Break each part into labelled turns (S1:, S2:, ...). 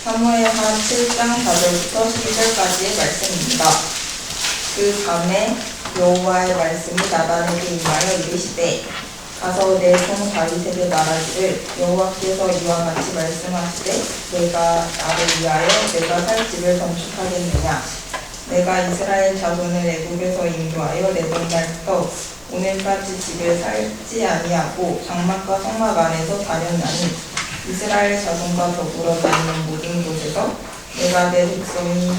S1: 사무엘하 7장 4절부터 12절까지의 말씀입니다. 그 밤에 여호와의 말씀이 나단에게 임하여 이르시되 가서 내 종 다윗에게 말하기를 여호와께서 이와 같이 말씀하시되 내가 나를 위하여 내가 살 집을 건축하겠느냐. 내가 이스라엘 자손을 애굽에서 인도하여 내던 날부터 오늘까지 집을 살지 아니하고 장막과 성막 안에서 다녔나니 이스라엘 자손과 더불어 다니는 모든 곳에서 내가 내 백성이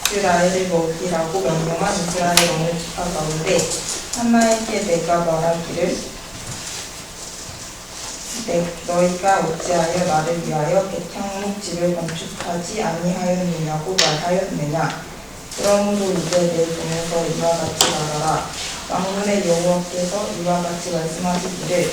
S1: 이스라엘을 먹이라고 명령한 이스라엘 어느 지파 가운데 하나에게 내가 말하기를 너희가 어찌하여 나를 위하여 백향목 집을 건축하지 아니하였느냐고 말하였느냐. 그러므로 이제 내 종에서 이와 같이 말하라. 만군의 여호와께서 이와 같이 말씀하시기를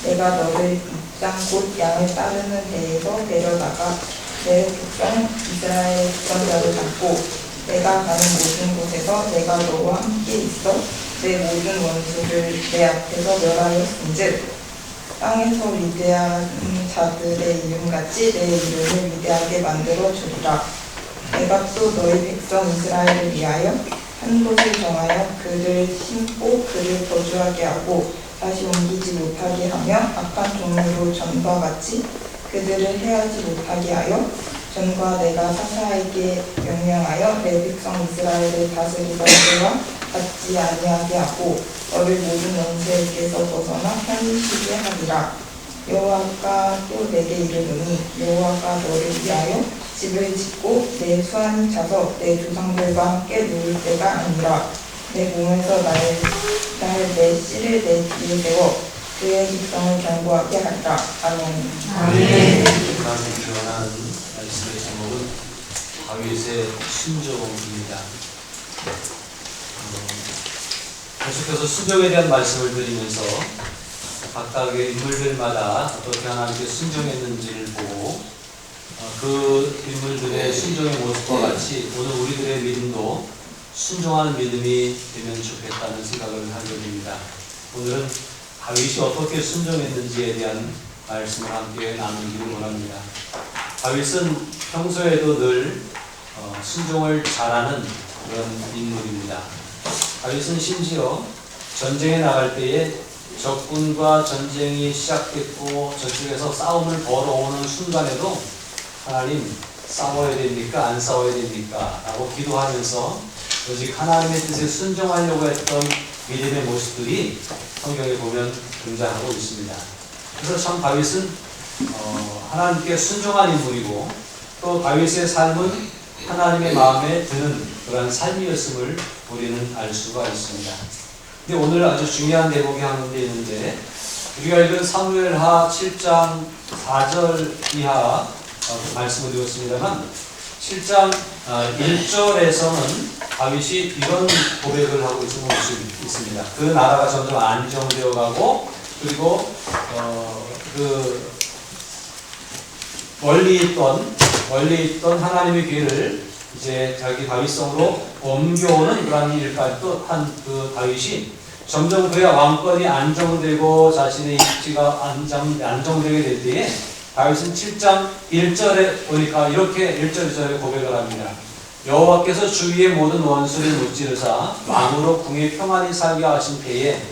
S1: 내가 너를 이 땅 곧 양을 따르는 데에서 데려다가 내 백성 이스라엘의 주권자를 잡고 내가 가는 모든 곳에서 내가 너와 함께 있어 내 모든 원수를 내 앞에서 멸하였은즉 땅에서 위대한 자들의 이름같이 내 이름을 위대하게 만들어 주리라. 내가 또 너희 백성 이스라엘을 위하여 한 곳을 정하여 그를 심고 그를 거주하게 하고 다시 옮기지 못하게 하며 악한 종으로 전과 같이 그들을 해하지 못하게 하여 전과 내가 사사에게 명령하여 내 백성 이스라엘을 다스리던 때와 같지 아니하게 하고 너를 모든 원수에게서 벗어나 편히 쉬게 하리라. 여호와가 또 내게 이르노니 여호와가 너를 위하여 집을 짓고 내 수완이 차서 내 조상들과 함께 누울 때가 아니라 내 몸에서 내 씨를 내 뒤에 세워 그의 백성을 견고하게 하리라. 아멘.
S2: 아멘. 하나님 주원하는 말씀의 제목은 다윗의 순종입니다. 계속해서 순종에 대한 말씀을 드리면서 각각의 인물들마다 어떻게 하나님께 순종했는지를 보고 그 인물들의 순종의 모습과 같이 오늘 우리들의 믿음도 순종하는 믿음이 되면 좋겠다는 생각을 하게 됩니다. 오늘은 다윗이 어떻게 순종했는지에 대한 말씀을 함께 나누기를 원합니다. 다윗은 평소에도 늘 순종을 잘하는 그런 인물입니다. 다윗은 심지어 전쟁에 나갈 때에 적군과 전쟁이 시작됐고 저쪽에서 싸움을 벌어오는 순간에도 하나님 싸워야 됩니까? 안 싸워야 됩니까? 라고 기도하면서 오직 하나님의 뜻에 순종하려고 했던 믿음의 모습들이 성경에 보면 등장하고 있습니다. 그래서 참 다윗은 하나님께 순종한 인물이고 또 다윗의 삶은 하나님의 마음에 드는 그러한 삶이었음을 우리는 알 수가 있습니다. 근데 오늘 아주 중요한 대목이 한 데 있는데 우리가 읽은 사무엘하 7장 4절 이하 말씀을 드렸습니다만 7장 1절에서는 다윗이 이런 고백을 하고 있는 모습이 있습니다. 그 나라가 점점 안정되어 가고 그리고 그 멀리 있던 하나님의 귀를 이제 자기 다윗성으로 옮겨오는 그런 일까지 또 한 그 다윗이 점점 그의 왕권이 안정되고 자신의 입지가 안정되게 될 때에 다윗은 7장 1절에 보니까 이렇게 1절 2절에 고백을 합니다. 여호와께서 주위의 모든 원수를 무찌르사 왕으로 궁에 평안히 살게 하신 때에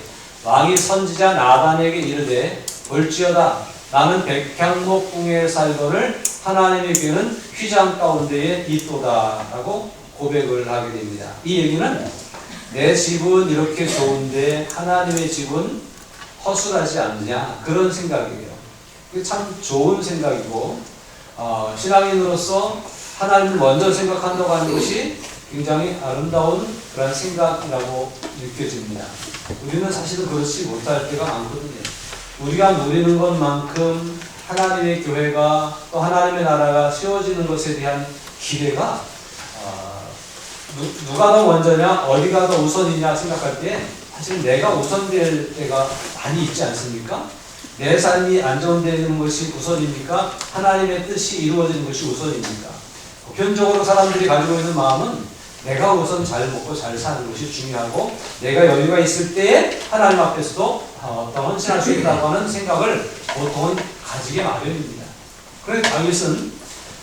S2: 왕이 선지자 나단에게 이르되 볼지어다 나는 백향목 궁에 살거늘 하나님의 귀는 휘장 가운데에 있도다 라고 고백을 하게 됩니다. 이 얘기는 내 집은 이렇게 좋은데 하나님의 집은 허술하지 않느냐 그런 생각이에요. 참 좋은 생각이고 신앙인으로서 하나님을 먼저 생각한다고 하는 것이 굉장히 아름다운 그런 생각이라고 느껴집니다. 우리는 사실은 그렇지 못할 때가 많거든요. 우리가 누리는 것만큼 하나님의 교회가 또 하나님의 나라가 세워지는 것에 대한 기대가 누가 더 먼저냐 어디가 더 우선이냐 생각할 때 사실 내가 우선될 때가 많이 있지 않습니까? 내 삶이 안정되는 것이 우선입니까? 하나님의 뜻이 이루어지는 것이 우선입니까? 보편적으로 사람들이 가지고 있는 마음은 내가 우선 잘 먹고 잘 사는 것이 중요하고 내가 여유가 있을 때에 하나님 앞에서도 더 헌신할 수 있다고 하는 생각을 보통은 가지게 마련입니다. 그런데 다윗은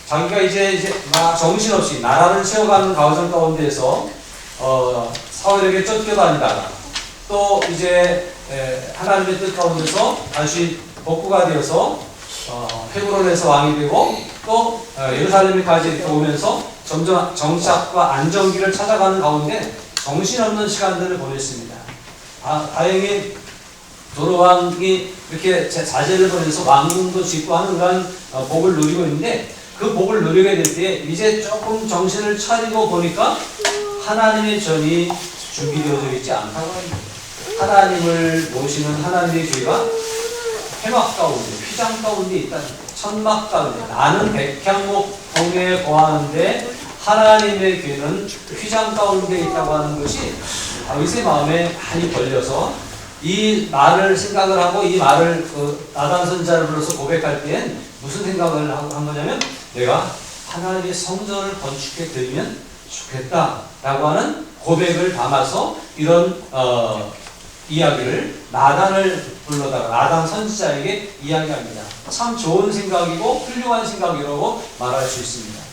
S2: 자기가 이제 막 정신없이 나라를 세워가는 과정 가운데에서 사울에게 쫓겨다니다가 또 이제 하나님의 뜻 가운데서 다시 복구가 되어서 헤브론에서 왕이 되고 또 예루살렘까지 오면서 점점 정착과 안정기를 찾아가는 가운데 정신없는 시간들을 보냈습니다. 다행히 도로왕이 이렇게 자제를 벌여서 왕궁도 짓고 하는 그런 복을 누리고 있는데 그 복을 누리게 될 때 이제 조금 정신을 차리고 보니까 하나님의 전이 준비되어져 있지 않다고 합니다. 하나님을 모시는 하나님의 죄가 회막 가운데, 휘장 가운데 있다는 거예요. 천막 가운데. 나는 백향목 동에 거하는데 하나님의 괴는 휘장 가운데 있다고 하는 것이 다윗의 마음에 많이 걸려서 이 말을 생각을 하고 이 말을 나단 선지자를 불러서 고백할 때엔 무슨 생각을 한 거냐면 내가 하나님의 성전을 건축해 드리면 좋겠다라고 하는 고백을 담아서 이런 이야기를 나단을 불러다가 나단 선지자에게 이야기합니다. 참 좋은 생각이고 훌륭한 생각이라고 말할 수 있습니다.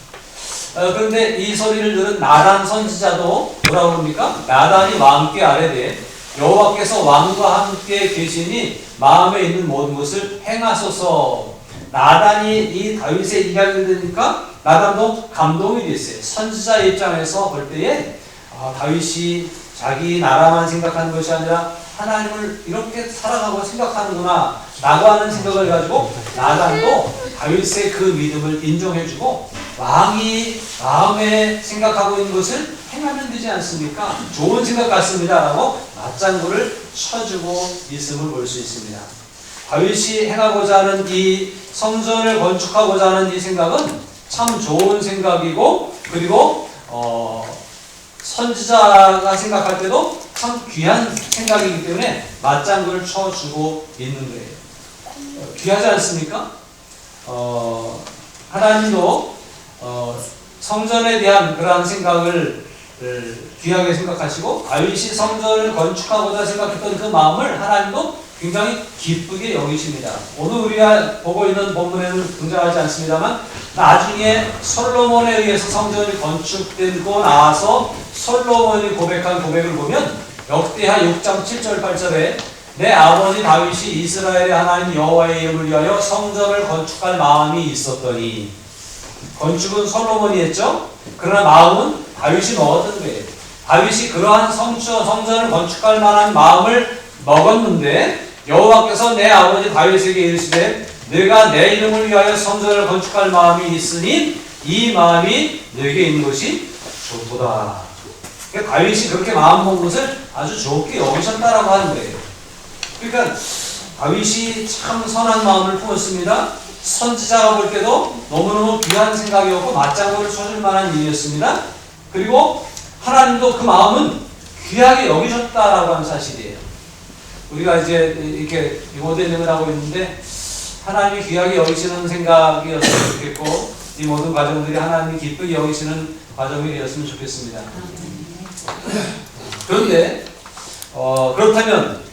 S2: 그런데 이 소리를 들은 나단 선지자도 뭐라고 합니까? 나단이 왕께 아뢰되 여호와께서 왕과 함께 계시니 마음에 있는 모든 것을 행하소서. 나단이 이 다윗의 이야기를 들으니까 나단도 감동이 됐어요. 선지자 입장에서 볼 때에 다윗이 자기 나라만 생각하는 것이 아니라 하나님을 이렇게 살아가고 생각하는구나 라고 하는 생각을 가지고 나단도 다윗의 그 믿음을 인정해주고 왕이 마음에 생각하고 있는 것을 행하면 되지 않습니까? 좋은 생각 같습니다 라고 맞장구를 쳐주고 있음을 볼 수 있습니다. 다윗이 행하고자 하는 이 성전을 건축하고자 하는 이 생각은 참 좋은 생각이고 그리고 선지자가 생각할 때도 참 귀한 생각이기 때문에 맞장구를 쳐주고 있는 거예요. 귀하지 않습니까? 하나님도 성전에 대한 그러한 생각을 귀하게 생각하시고 다윗이 성전을 건축하고자 생각했던 그 마음을 하나님도 굉장히 기쁘게 여기십니다. 오늘 우리가 보고 있는 본문에는 등장하지 않습니다만 나중에 솔로몬에 의해서 성전이 건축되고 나서 솔로몬이 고백한 고백을 보면 역대하 6장 7절 8절에 내 아버지 다윗이 이스라엘의 하나님 여호와의 이름을 위하여 성전을 건축할 마음이 있었더니 건축은 솔로몬이 했죠. 그러나 마음은 다윗이 먹었던 거예요. 다윗이 그러한 성전을 건축할 만한 마음을 먹었는데 여호와께서 내 아버지 다윗에게 이르시되 내가 내 이름을 위하여 성전을 건축할 마음이 있으니 이 마음이 내게 있는 것이 좋도다. 그러니까 다윗이 그렇게 마음 먹은 것을 아주 좋게 여기셨다라고 하는 거예요. 그러니까 다윗이 참 선한 마음을 품었습니다. 선지자가 볼 때도 너무너무 귀한 생각이었고 맞장구를 쳐줄 만한 일이었습니다. 그리고 하나님도 그 마음은 귀하게 여기셨다라고 하는 사실이에요. 우리가 이제 이렇게 모델링을 하고 있는데 하나님이 귀하게 여기시는 생각이었으면 좋겠고 이 모든 과정들이 하나님이 기쁘게 여기시는 과정이 되었으면 좋겠습니다. 그런데 그렇다면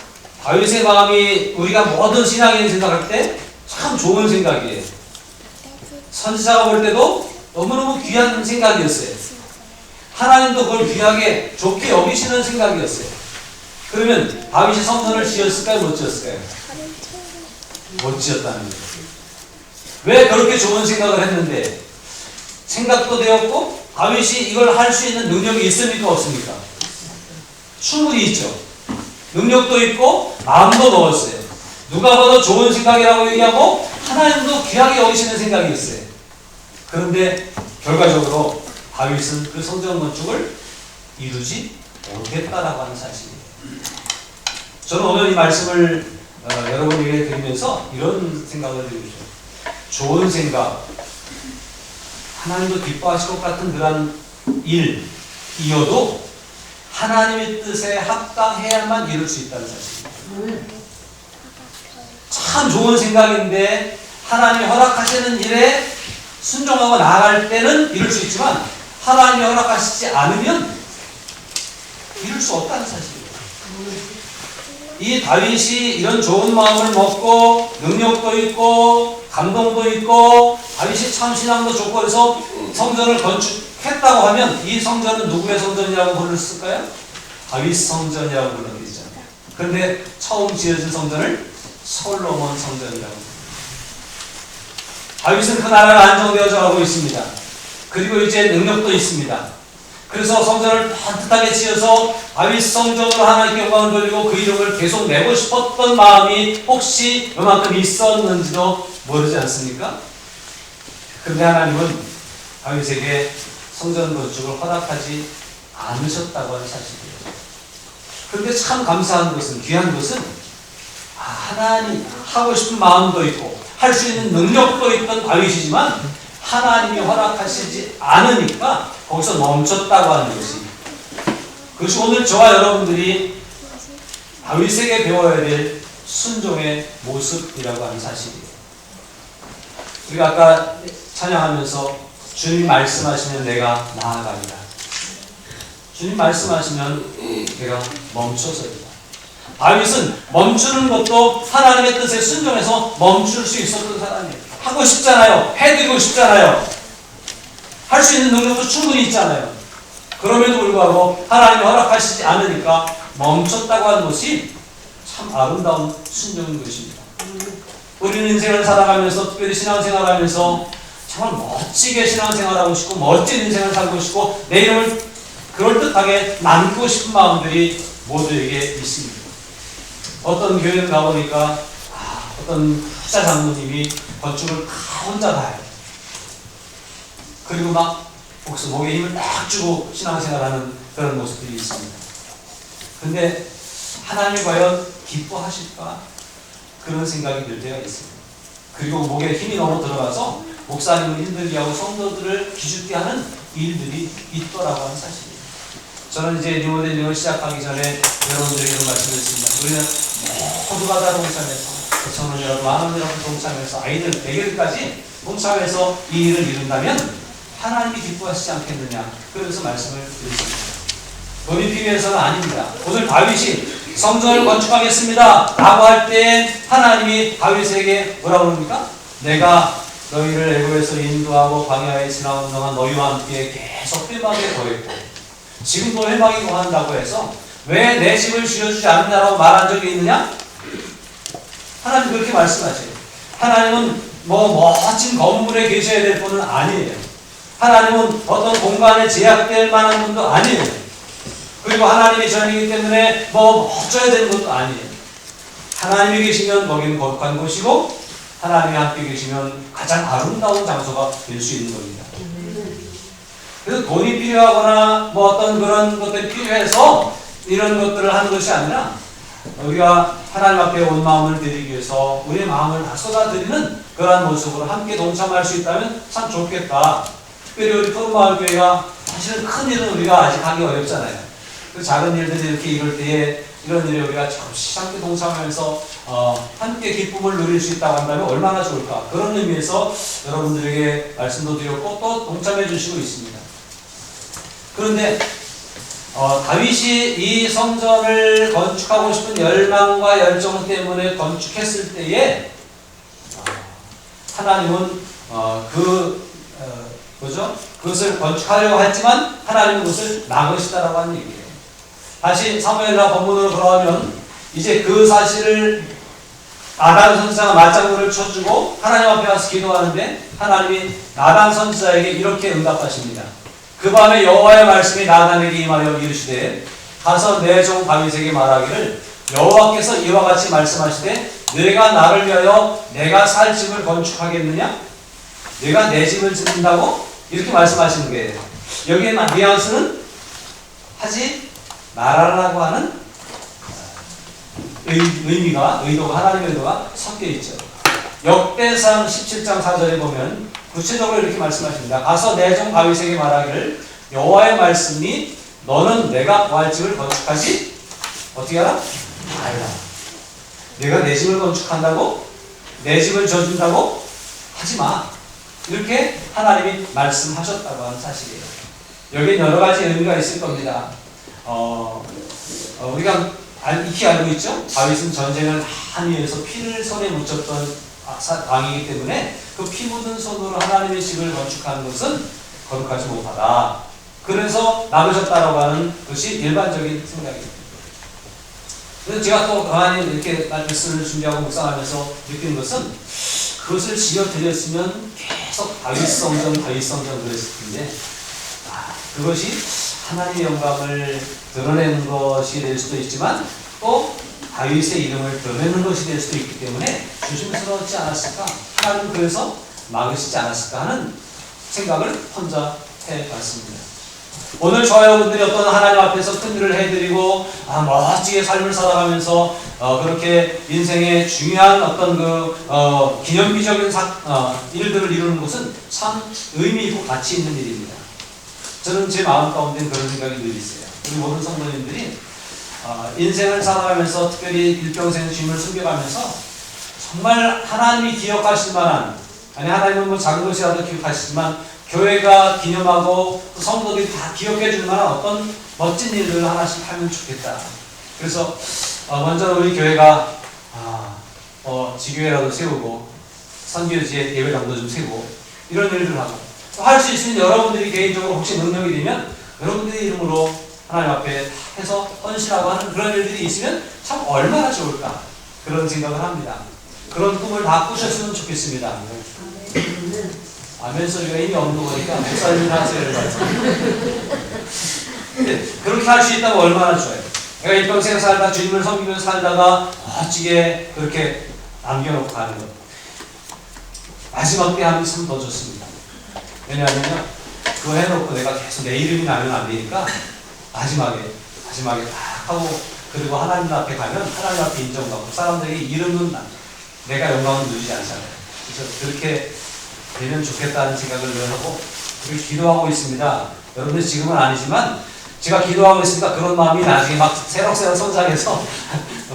S2: 다윗의 마음이 우리가 모든 신앙인 생각할 때 참 좋은 생각이에요. 선지자가 볼 때도 너무너무 귀한 생각이었어요. 하나님도 그걸 귀하게 좋게 여기시는 생각이었어요. 그러면 다윗이 성전을 지었을까요? 못 지었을까요? 못 지었다는 거예요. 왜 그렇게 좋은 생각을 했는데 생각도 되었고 다윗이 이걸 할 수 있는 능력이 있습니까? 없습니까? 충분히 있죠. 능력도 있고 마음도 먹었어요. 누가 봐도 좋은 생각이라고 얘기하고 하나님도 귀하게 여기시는 생각이 있어요. 그런데 결과적으로 다윗은 그 성전 건축을 이루지 못했다라고 하는 사실이에요. 저는 오늘 이 말씀을 여러분에게 드리면서 이런 생각을 드리고 싶어요. 좋은 생각, 하나님도 기뻐하실 것 같은 그런 일이어도 하나님의 뜻에 합당해야만 이룰 수 있다는 사실입니다. 참 좋은 생각인데 하나님이 허락하시는 일에 순종하고 나아갈 때는 이룰 수 있지만 하나님이 허락하시지 않으면 이룰 수 없다는 사실이에요. 이 다윗이 이런 좋은 마음을 먹고 능력도 있고 감동도 있고 다윗이 참 신앙도 좋고 그래서 성전을 건축했다고 하면 이 성전은 누구의 성전이라고 불렀을까요? 다윗 성전이라고 불렀겠죠. 그런데 처음 지어진 성전을 솔로몬 성전이라고 합니다. 다윗은 그 나라가 안정되어져 가고 있습니다. 그리고 이제 능력도 있습니다. 그래서 성전을 반듯하게 지어서 다윗 성전으로 하나님께 영광을 돌리고 그 이름을 계속 내고 싶었던 마음이 혹시 요만큼 있었는지도 모르지 않습니까? 그런데 하나님은 다윗에게 성전 건축을 허락하지 않으셨다고 하는 사실이에요. 그런데 참 감사한 것은, 귀한 것은 하나님 하고 싶은 마음도 있고 할 수 있는 능력도 있던 다윗이지만 하나님이 허락하시지 않으니까 거기서 멈췄다고 하는 것이, 그것이 오늘 저와 여러분들이 다윗에게 배워야 될 순종의 모습이라고 하는 사실이에요. 우리가 아까 찬양하면서 주님 말씀하시면 내가 나아가리라. 주님 말씀하시면 내가 멈춰서리라. 다윗은 멈추는 것도 하나님의 뜻에 순종해서 멈출 수 있었던 사람이에요. 하고 싶잖아요. 해드리고 싶잖아요. 할 수 있는 능력도 충분히 있잖아요. 그럼에도 불구하고 하나님이 허락하시지 않으니까 멈췄다고 하는 것이 참 아름다운 순종인 것입니다. 우리는 인생을 살아가면서, 특별히 신앙생활하면서 정말 멋지게 신앙생활하고 싶고 멋진 인생을 살고 싶고 내 이름을 그럴듯하게 남기고 싶은 마음들이 모두에게 있습니다. 어떤 교회를 가보니까 어떤 후자 장로님이 건축을 다 혼자 다 해요. 그리고 막 목에 힘을 딱 주고 신앙생활하는 그런 모습들이 있습니다. 근데 하나님이 과연 기뻐하실까? 그런 생각이 들 때가 있습니다. 그리고 목에 힘이 너무 들어가서 목사님을 힘들게 하고 성도들을 기죽게 하는 일들이 있더라고 하는 사실이에요. 저는 이제 리모델링을 시작하기 전에 여러분들에게 이런 말씀을 드립니다. 우리는 모두가 다 동참해서 5,000원이라도 10,000원이라도 동참해서 아이들 100일까지 동참해서 이 일을 이룬다면 하나님이 기뻐하시지 않겠느냐. 그래서 말씀을 드렸습니다. 돈이 필요해서는 아닙니다. 오늘 다윗이 성전을 건축하겠습니다 라고 할 때 하나님이 다윗에게 뭐라고 그럽니까? 내가 너희를 애굽에서 인도하고 광야에 지나온 동안 너희와 함께 계속 회막에 거했고 지금도 회막에 거한다고 해서 왜 내 집을 지어주지 않느냐라고 말한 적이 있느냐? 하나님 그렇게 말씀하세요. 하나님은 멋진 건물에 계셔야 될 분은 아니에요. 하나님은 어떤 공간에 제약될 만한 분도 아니에요. 그리고 하나님의 전이기 때문에 멋져야 되는 것도 아니에요. 하나님이 계시면 거기는 거룩한 곳이고 하나님이 함께 계시면 가장 아름다운 장소가 될 수 있는 겁니다. 그래서 돈이 필요하거나 어떤 그런 것들이 필요해서 이런 것들을 하는 것이 아니라 우리가 하나님 앞에 온 마음을 드리기 위해서 우리의 마음을 다 쏟아드리는 그러한 모습으로 함께 동참할 수 있다면 참 좋겠다. 특별히 우리 푸른마을교회가 사실은 큰 일은 우리가 아직 하기 어렵잖아요. 그 작은 일들이 이렇게 이럴 때에 이런 일에 우리가 잠시 함께 동참하면서 함께 기쁨을 누릴 수 있다고 한다면 얼마나 좋을까. 그런 의미에서 여러분들에게 말씀도 드렸고 또 동참해 주시고 있습니다. 그런데 다윗이 이 성전을 건축하고 싶은 열망과 열정 때문에 건축했을 때에 하나님은 그것을 건축하려고 했지만 하나님은 그것을 막으시다라고 하는 얘기예요. 다시 사무엘하 본문으로 돌아오면 이제 그 사실을 나단 선지자가 맞장구를 쳐주고 하나님 앞에 와서 기도하는데 하나님이 나단 선지자에게 이렇게 응답하십니다. 그 밤에 여호와의 말씀이 나단에게 임하여 이르시되 가서 내 종 다윗에게 말하기를 여호와께서 이와 같이 말씀하시되 내가 나를 위하여 내가 살 집을 건축하겠느냐? 내가 내 집을 짓는다고? 이렇게 말씀하시는 거예요. 여기에 뉘앙스는 하지 말아라고 하는 의도가 하나님의 의도가 섞여 있죠. 역대상 17장 4절에 보면 구체적으로 이렇게 말씀하십니다. 가서 내 종 다윗에게 말하기를 여호와의 말씀이 너는 내가 구할 집을 건축하지 어떻게 하라? 말라. 내가 내 집을 건축한다고? 내 집을 져준다고? 하지 마. 이렇게 하나님이 말씀하셨다고 하는 사실이에요. 여기에 여러 가지 의미가 있을 겁니다. 우리가 익히 알고 있죠? 다윗은 전쟁을 한 위해서 피를 손에 묻혔던 왕이기 때문에 그 피 묻은 손으로 하나님의 집을 건축하는 것은 거룩하지 못하다. 그래서 나누셨다라고 하는 것이 일반적인 생각입니다. 그래서 제가 또 가만히 이렇게 말씀을 준비하고 묵상하면서 느낀 것은 그것을 지어드렸으면 계속 다윗 성전 그랬을 텐데 그것이 하나님의 영광을 드러내는 것이 될 수도 있지만 또 다윗의 이름을 드러내는 것이 될 수도 있기 때문에 조심스러웠지 않았을까? 하나님은 그래서 막으시지 않았을까 하는 생각을 혼자 해봤습니다. 오늘 저와 여러분들이 어떤 하나님 앞에서 큰 일을 해드리고 멋지게 삶을 살아가면서 그렇게 인생의 중요한 어떤 기념비적인 일들을 이루는 것은 참 의미 있고 가치 있는 일입니다. 저는 제 마음 가운데 그런 생각이 늘 있어요. 우리 모든 성도님들이 인생을 살아가면서 특별히 일평생 주님을 섬겨가면서 정말 하나님이 기억하실 만한 하나님은 뭐 작은 것이라도 기억하시지만 교회가 기념하고 또 성도들이 다 기억해 줄 만한 어떤 멋진 일들을 하나씩 하면 좋겠다. 그래서 먼저 우리 교회가 지교회라도 세우고 선교지에 예배당도 좀 세우고 이런 일들을 하고 할 수 있으면 여러분들이 개인적으로 혹시 능력이 되면 여러분들의 이름으로 하나님 앞에 해서 헌신하고 하는 그런 일들이 있으면 참 얼마나 좋을까 그런 생각을 합니다. 그런 꿈을 다 꾸셨으면 좋겠습니다. 아멘 소리가 이미 없는 거니까 목사님 하세요. 그렇게 할 수 있다면 얼마나 좋아요. 내가 일평생 살다 주님을 섬기면서 살다가 멋지게 그렇게 남겨놓고 가는 것 마지막 때 하면 참 더 좋습니다. 왜냐하면 그거 해놓고 내가 계속 내 이름이 나면 안 되니까 마지막에 딱 하고 그리고 하나님 앞에 가면 하나님 앞에 인정받고 사람들에게 이름은 내가 영광을 누리지 않잖아요. 그래서 그렇게 되면 좋겠다는 생각을 늘 하고 그렇게 기도하고 있습니다. 여러분들 지금은 아니지만 제가 기도하고 있으니까 그런 마음이 나중에 막 새록새록 성장해서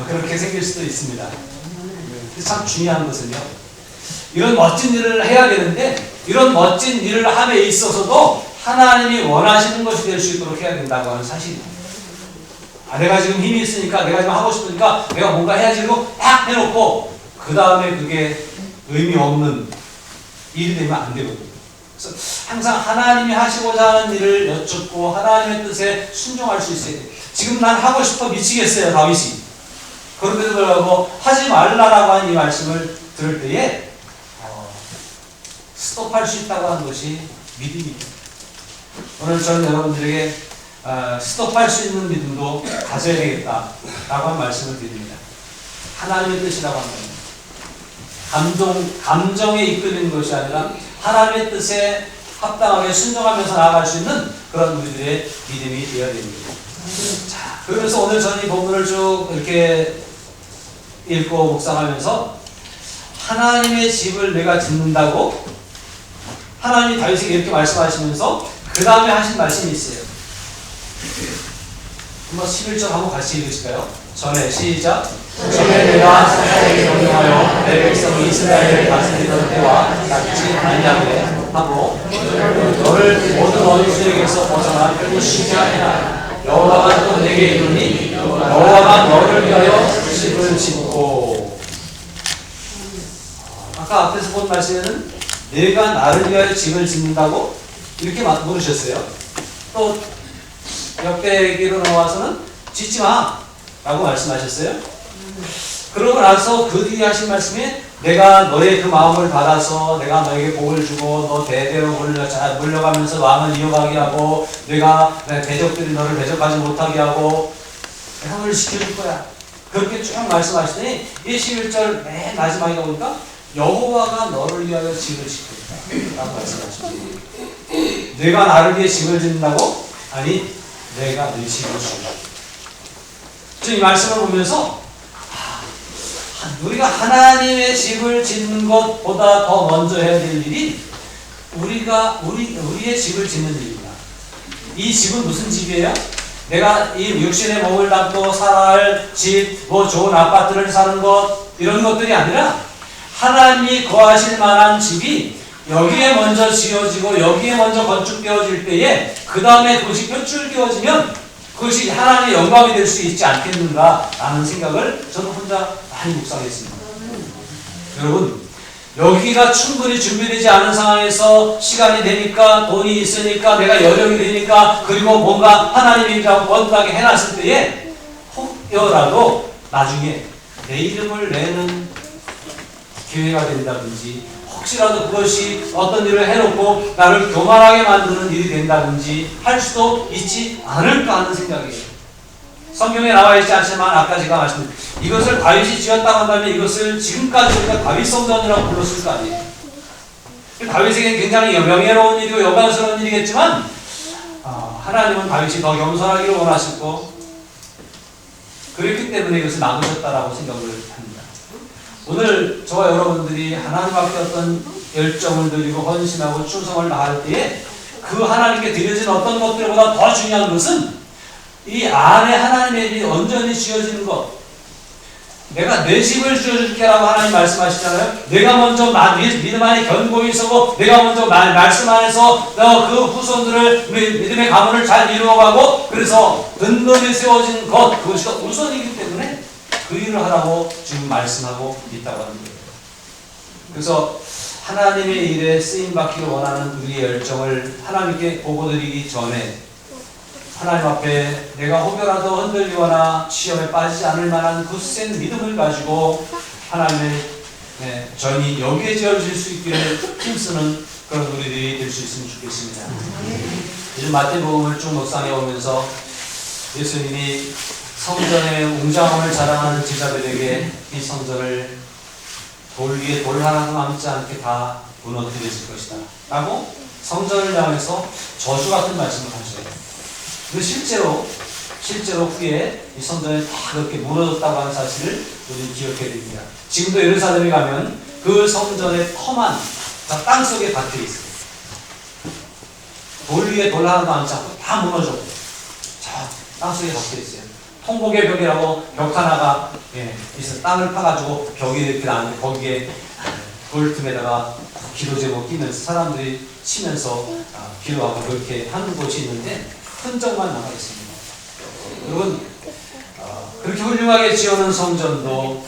S2: 그렇게 생길 수도 있습니다. 참 중요한 것은요. 이런 멋진 일을 해야 되는데 이런 멋진 일을 함에 있어서도 하나님이 원하시는 것이 될 수 있도록 해야 된다고 하는 사실입니다. 내가 지금 힘이 있으니까 내가 지금 하고 싶으니까 내가 뭔가 해야지 이러고 딱 해놓고 그 다음에 그게 의미 없는 일이 되면 안 되거든요. 그래서 항상 하나님이 하시고자 하는 일을 여쭙고 하나님의 뜻에 순종할 수 있어야 돼요. 지금 난 하고 싶어 미치겠어요, 다윗이. 그런데도 불구하고 하지 말라라고 하는 이 말씀을 들을 때에 스톱할 수 있다고 하는 것이 믿음입니다. 오늘 저는 여러분들에게 스톱할 수 있는 믿음도 가져야 되겠다라고 하는 말씀을 드립니다. 하나님의 뜻이라고 합니다. 감정에 이끌리는 것이 아니라 하나님의 뜻에 합당하게 순종하면서 나아갈 수 있는 그런 우리들의 믿음이 되어야 됩니다. 자, 그러면서 오늘 저는 이 본문을 쭉 이렇게 읽고 묵상하면서 하나님의 집을 내가 짓는다고 하나님이 다윗에게 이렇게 말씀하시면서 그 다음에 하신 말씀이 있어요. 한번 11절 한번 같이 읽으실까요? 전에 시작. 전에 내가 사사에게 명령하여 내 백성 이스라엘을 다스리던 때와 같지 아니하게 하고 너를 모든 원수에게서 벗어나 끌고시게 하리라. 여호와가 또 내게 이르니 여호와가 너를 위하여 집을 짓고. 아까 앞에서 본 말씀에는 내가 나를 위하여 집을 짓는다고 이렇게 물으셨어요. 또 역대기로 넘어와서는 짓지 마 라고 말씀하셨어요. 그러고 나서 그 뒤에 하신 말씀이 내가 너의 그 마음을 받아서 내가 너에게 복을 주고 너 대대로 물려가면서 왕을 이어가게 하고 내가 대적들이 너를 대적하지 못하게 하고 형을 시켜줄 거야. 그렇게 쭉 말씀하시더니 이 11절 맨 마지막에 보니까 여호와가 너를 위하여 집을 짓겠다 라고 말씀하십니다. 내가 나를 위해 집을 짓는다고? 아니 내가 내 집을 준다. 이 말씀을 보면서 우리가 하나님의 집을 짓는 것보다 더 먼저 해야 될 일이 우리의 집을 짓는 일입니다. 이 집은 무슨 집이에요? 내가 이 육신의 몸을 담고 살아야 할 집, 뭐 좋은 아파트를 사는 것 이런 것들이 아니라 하나님이 거하실 만한 집이 여기에 먼저 지어지고 여기에 먼저 건축되어질 때에 그 다음에 그것이 표출되어지면 그것이 하나님의 영광이 될 수 있지 않겠는가라는 생각을 저는 혼자 많이 묵상했습니다. 여러분, 여기가 충분히 준비되지 않은 상황에서 시간이 되니까, 돈이 있으니까, 내가 여력이 되니까, 그리고 뭔가 하나님이라고 번듯하게 해놨을 때에 혹여라도 나중에 내 이름을 내는 기회가 된다든지, 혹시라도 그것이 어떤 일을 해놓고 나를 교만하게 만드는 일이 된다든지 할 수도 있지 않을까 하는 생각이에요. 성경에 나와 있지 않지만 아까 제가 말씀드린 이것을 다윗이 지었다고 한다면 이것을 지금까지 우리가 다윗 성전이라고 불렀을 거 아니에요. 다윗에게는 굉장히 명예로운 일이고 영광스러운 일이겠지만 하나님은 다윗이 더 겸손하기를 원하셨고 그렇기 때문에 이것을 나누셨다라고 생각을 합니다. 오늘 저와 여러분들이 하나님 앞에 어떤 열정을 드리고 헌신하고 충성을 다할 때에 그 하나님께 드려진 어떤 것들보다 더 중요한 것은 이 안에 하나님의 일이 온전히 지어지는 것. 내가 내 집을 지어줄게 라고 하나님 말씀하시잖아요. 내가 먼저 믿음 안에 견고히 서고 내가 먼저 말씀 안에서 그 후손들을 믿음의 가문을 잘 이루어가고 그래서 든든히 세워진 것 그것이 우선이기 때문에 그 일을 하라고 지금 말씀하고 있다고 하는 거예요. 그래서 하나님의 일에 쓰임받기를 원하는 우리의 열정을 하나님께 보고드리기 전에 하나님 앞에 내가 혹여라도 흔들리거나 시험에 빠지지 않을 만한 굳센 믿음을 가지고 하나님의 전이 여기에 지어질 수 있기를 힘쓰는 그런 우리들이 될 수 있으면 좋겠습니다. 요즘 마태복음을 쭉 묵상해 오면서 예수님이 성전의 웅장함을 자랑하는 제자들에게 이 성전을 돌 위에 돌 하나도 남지 않게 다 무너뜨렸을 것이다 라고 성전을 향해서 저주 같은 말씀을 하셔요. 근데 실제로 후에 이 성전이 다 그렇게 무너졌다고 하는 사실을 우리는 기억해야 됩니다. 지금도 예루살렘에 가면 그 성전의 터만 땅 속에 박혀 있어요. 돌 위에 돌 하나도 남지 않고 다 무너져. 땅 속에 박혀 있어요. 통곡의 벽이라고 벽 하나가 있어 땅을 파가지고 벽이 이렇게 나는데 거기에 돌 틈에다가 기도 제목 끼면서 사람들이 치면서 기도하고 그렇게 하는 곳이 있는데 흔적만 남아 있습니다. 여러분 그렇게 훌륭하게 지어놓은 성전도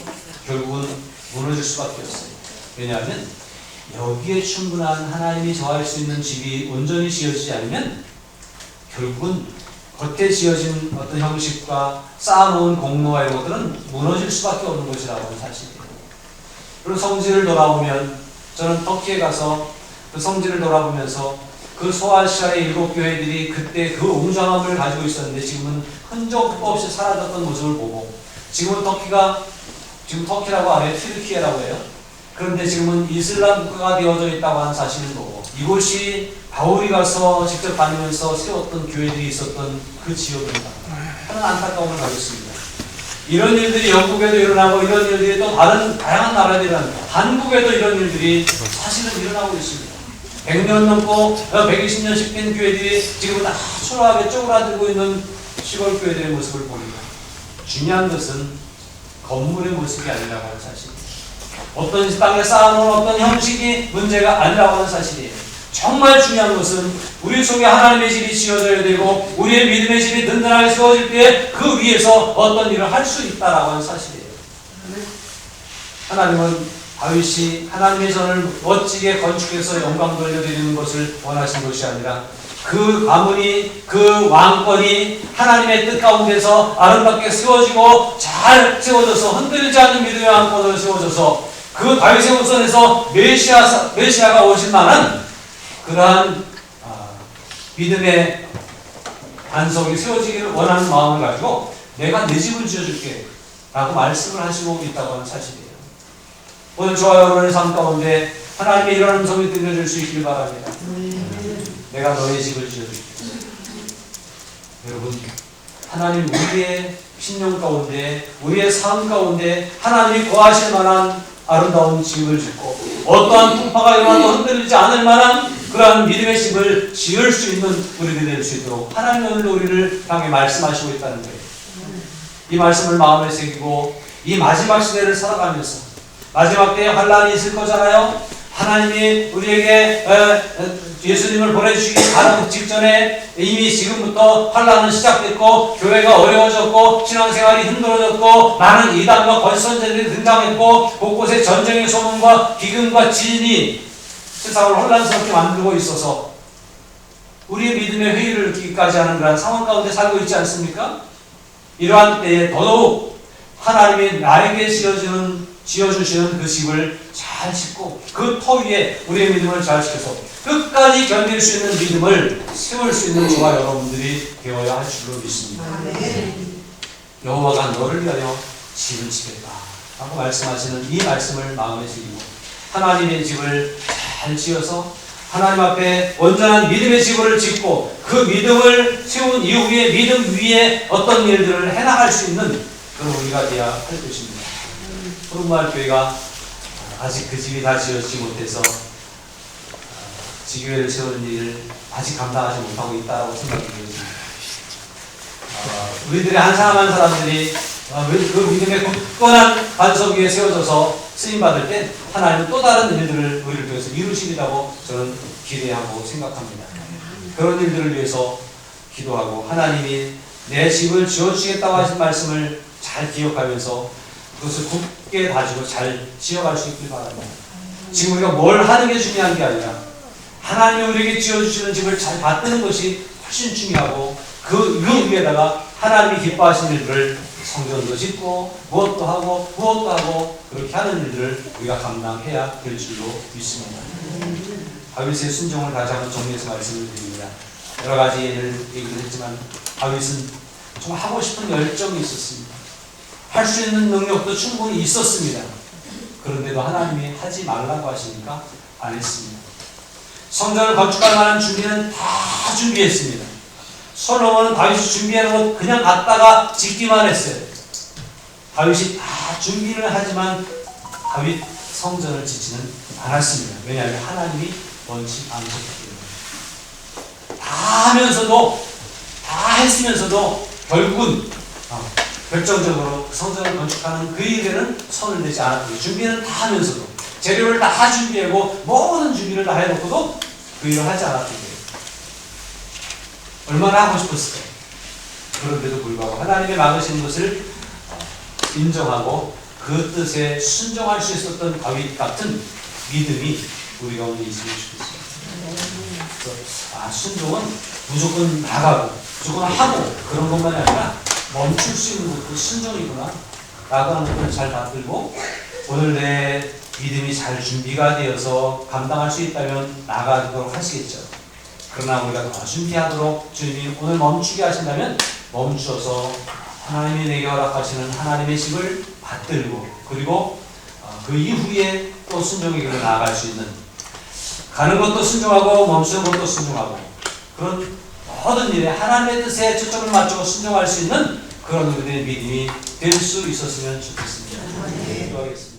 S2: 결국은 무너질 수밖에 없어요. 왜냐하면 여기에 충분한 하나님이 거할 수 있는 집이 온전히 지어지지 않으면 결국은 겉에 지어진 어떤 형식과 쌓아놓은 공로와 이런 것들은 무너질 수밖에 없는 것이라고 하는 사실이에요. 그리고 성지를 돌아보면 저는 터키에 가서 그 성지를 돌아보면서 그 소아시아의 7교회들이 그때 그 웅장함을 가지고 있었는데 지금은 흔적 없이 사라졌던 모습을 보고 지금 터키라고 안 해요. 튀르키예라고 해요. 그런데 지금은 이슬람 국가가 되어져 있다고 하는 사실을 보고 이곳이 바울이 가서 직접 다니면서 세웠던 교회들이 있었던 그 지역입니다. 하는 안타까움을 가지고 있습니다. 이런 일들이 영국에도 일어나고 이런 일들이 또 다른 다양한 나라들이 일어납니다. 한국에도 이런 일들이 사실은 일어나고 있습니다. 100년 넘고 120년씩 된 교회들이 지금은 다 초라하게 쪼그라들고 있는 시골 교회들의 모습을 봅니다. 중요한 것은 건물의 모습이 아니라고 하는 사실입니다. 어떤 땅에 쌓아놓은 어떤 형식이 문제가 아니라고 하는 사실이에요. 정말 중요한 것은 우리 속에 하나님의 집이 지어져야 되고 우리의 믿음의 집이 든든하게 세워질 때 그 위에서 어떤 일을 할 수 있다라고 하는 사실이에요. 하나님은 다윗이 하나님의 전을 멋지게 건축해서 영광 돌려드리는 것을 원하신 것이 아니라 그 가문이 그 왕권이 하나님의 뜻 가운데서 아름답게 세워지고 잘 세워져서 흔들리지 않는 믿음의 왕권으로 세워져서 그 다윗의 후손에서 메시아가 오실 만한 그러한 믿음의 반석이 세워지기를 원하는 마음을 가지고 내가 내 집을 지어줄게 라고 말씀을 하시고 있다고 하는 사실이에요. 오늘 저와 여러분의 삶 가운데 하나님의 이런 음성이 들려줄 수 있길 바랍니다. 내가 너의 집을 지어줄게. 여러분 하나님 우리의 신령 가운데 우리의 삶 가운데 하나님이 거하실 만한 아름다운 집을 짓고 어떠한 풍파가 일어나도 흔들리지 않을 만한 그러한 믿음의 집을 지을 수 있는 우리들이 될 수 있도록 하나님은 오늘 우리를 향해 말씀하시고 있다는 거예요. 이 말씀을 마음에 새기고 이 마지막 시대를 살아가면서 마지막 때에 환란이 있을 거잖아요. 하나님이 우리에게 예수님을 보내주시기 바로 직전에 이미 지금부터 환란은 시작됐고 교회가 어려워졌고 신앙생활이 힘들어졌고 많은 이단과 거짓선자들이 등장했고 곳곳에 전쟁의 소문과 기근과 지진이 세상을 혼란스럽게 만들고 있어서 우리의 믿음의 회의를 느끼기까지 하는 그런 상황 가운데 살고 있지 않습니까? 이러한 때에 더더욱 하나님이 나에게 지어주시는 그 집을 잘 짓고 그 터 위에 우리의 믿음을 잘 지켜서 끝까지 견딜 수 있는 믿음을 세울 수 있는 저와 여러분들이 되어야 할 줄로 믿습니다. 여호와가 너를 위하여 집을 지겠다 라고 말씀하시는 이 말씀을 마음에 새기고 하나님의 집을 잘 지어서 하나님 앞에 온전한 믿음의 집을 짓고 그 믿음을 세운 이후에 믿음 위에 어떤 일들을 해나갈 수 있는 그런 우리가 되어야 할 것입니다. 푸른마을 교회가 아직 그 집이 다 지어지지 못해서 지교회를 세우는 일을 아직 감당하지 못하고 있다고 생각이 되어집니다. 우리들의 한 사람 한 사람들이 그 믿음의 굳건한 반석 위에 세워져서 쓰임받을 때 하나님은 또 다른 일들을 우리를 통해서 이루시리라고 저는 기대하고 생각합니다. 그런 일들을 위해서 기도하고 하나님이 내 집을 지어주시겠다고 하신 말씀을 잘 기억하면서 그것을 굳게 다지고 잘 지어갈 수 있길 바랍니다. 지금 우리가 뭘 하는 게 중요한 게 아니라 하나님이 우리에게 지어주시는 집을 잘 받드는 것이 훨씬 중요하고 그 위에다가 하나님이 기뻐하시는 일들을 성전도 짓고 무엇도 하고 그렇게 하는 일들을 우리가 감당해야 될 줄로 믿습니다. 다윗의 순종을 다시 한번 정리해서 말씀을 드립니다. 여러 가지 얘기를 했지만 다윗은 좀 하고 싶은 열정이 있었습니다. 할 수 있는 능력도 충분히 있었습니다. 그런데도 하나님이 하지 말라고 하시니까 안 했습니다. 성전을 건축할 만한 준비는 다 준비했습니다. 솔로몬은 다윗이 준비하는 것 그냥 갔다가 짓기만 했어요. 다윗이 다 준비를 하지만 다윗 성전을 짓지는 않았습니다. 왜냐하면 하나님이 원치 않기 때문에. 다 했으면서도 결국은 결정적으로 성전을 건축하는 그 일에는 손을 대지 않았고요. 준비는 다 하면서도 재료를 다 준비하고 모든 준비를 다 해놓고도 그 일을 하지 않았던 거예요. 얼마나 하고 싶었을까요? 그런데도 불구하고 하나님의 막으신 것을 인정하고 그 뜻에 순종할 수 있었던 다윗 같은 믿음이 우리 가운데 있으면 좋겠습니다. 그래서 순종은 무조건 나가고 무조건 하고 그런 것만이 아니라 멈출 수 있는 것도 순종이구나 라고 하는 것을 잘 받들고 오늘 내 믿음이 잘 준비가 되어서 감당할 수 있다면 나가도록 하시겠죠. 그러나 우리가 더 준비하도록 주님이 오늘 멈추게 하신다면 멈춰서 하나님이 내게 허락하시는 하나님의 집을 받들고 그리고 그 이후에 또 순종의 길로 나아갈 수 있는 가는 것도 순종하고 멈추는 것도 순종하고 그런 모든 일에 하나님의 뜻에 초점을 맞추고 순종할 수 있는 그런 우리의 믿음이 될 수 있었으면 좋겠습니다. 기도하겠습니다.